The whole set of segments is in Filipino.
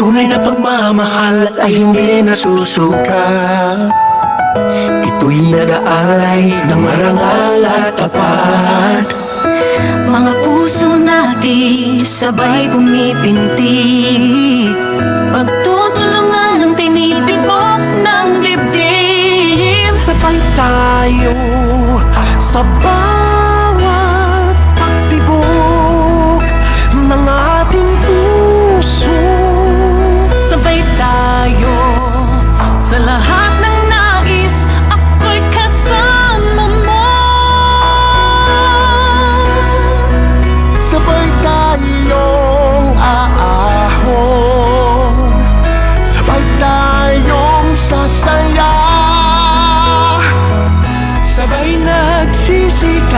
tunay na pagmamahal ay hindi nasusuka. Ito'y nag-aalay ng marangal at tapat. Mga puso natin sabay pumipintig, pagtutulungan ng tinitibok ng dibdib. Sabay tayo sa bawat pagtibok ng ating puso. Sabay tayo sa lahat ng nais, ako'y kasama mo. Sabay tayong aahon, sabay tayong sasaya, sabay nagsisikap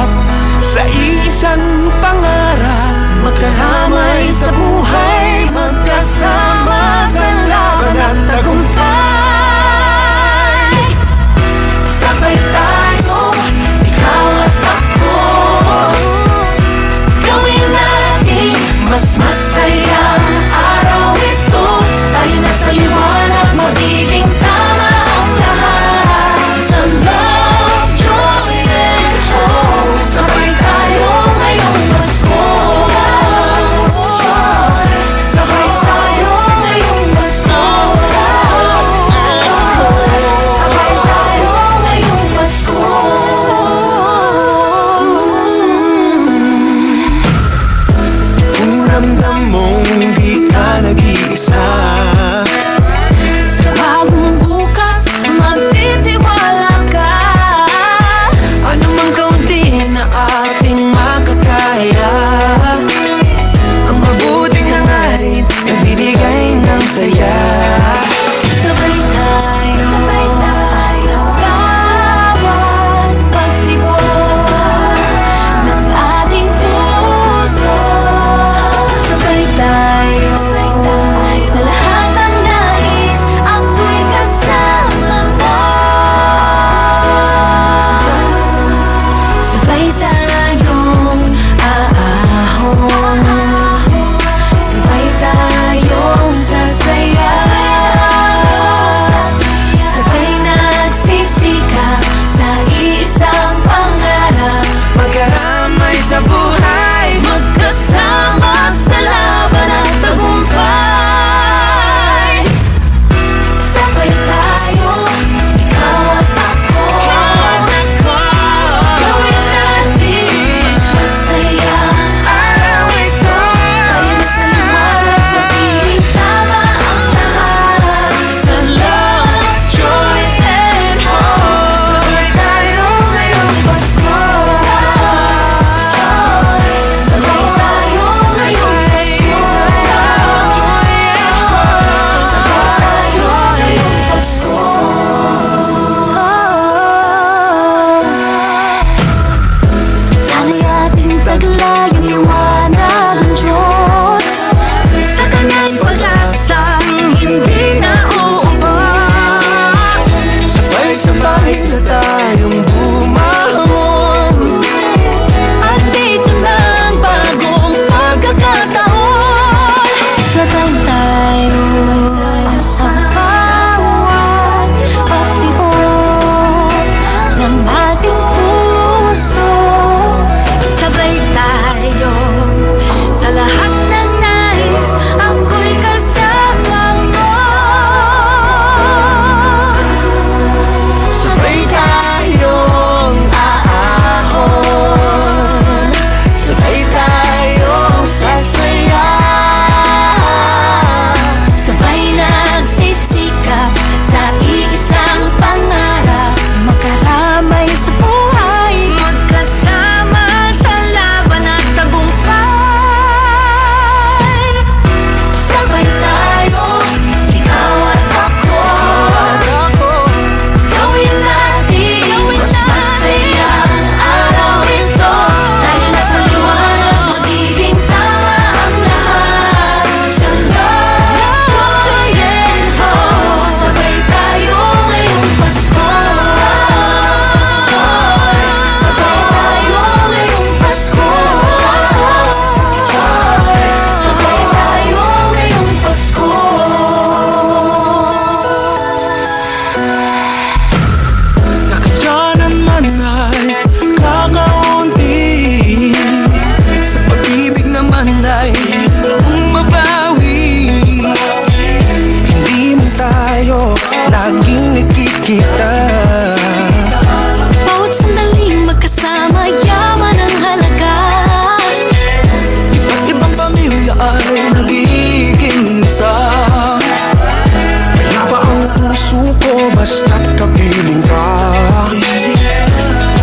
basta't kapiling ka.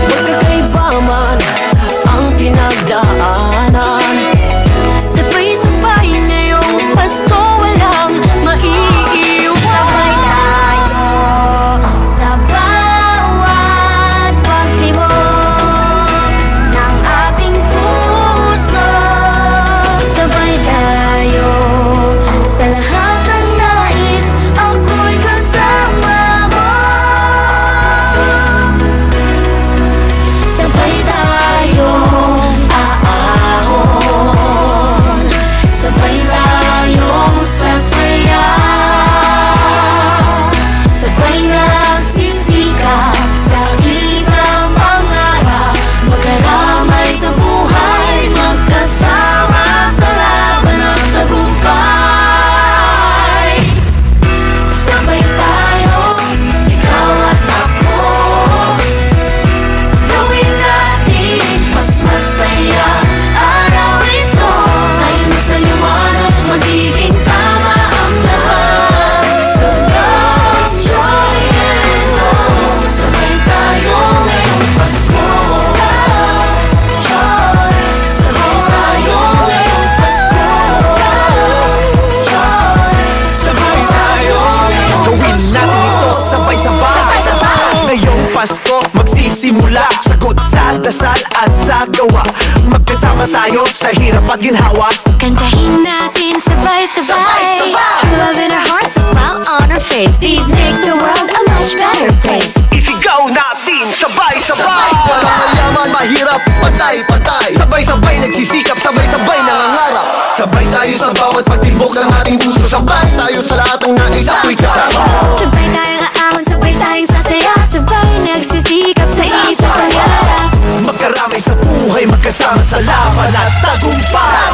Magkakaiba man ang pinagdaanan, sabay-sabay ngayong Pasko walang maiiwan. Sabay tayo sa bawat pagtibok ng ating puso. Sabay tayo sa lahat ng nais, ako'y kasama mo. Sabay tayong aahon, sabay tayong sasaya, sabay nagsisikap sa isang pangarap, magkaramay sa buhay, magkasama sa laban at tagumpay. Sabay tayo, ikaw at ako, gawin natin mas masaya araw ito. Tayo na sa liwanag, magiging tama ang lahat. So love, joy, and hope, sabay tayo ngayong Pasko. Love, joy, sabay tayo ngayong Pasko. Love, joy, sabay tayo ngayong Gawin natin ito sabay-sabay. Ngayong Pasko magsisimula, sagot sa dasal at sa gawa. Magkasama tayo sa hirap at ginhawa. Kantahin natin sabay-sabay. True love in our hearts, a smile on our face. These make the world a much better place. Isigaw natin sabay-sabay. Walang yaman, mahirap, patay-patay. Sabay-sabay nagsisikap, sabay-sabay nangangarap. Sabay tayo sa bawat pagtibok ng ating puso. Sabay tayo sa lahat ng nais, ako'y kasama. Sabay tayong aahon, sabay tayong sasaya, sabay nagsisikap sa isang pangarap. Magkaramay sa buhay, magkasama sa laban at tagumpay.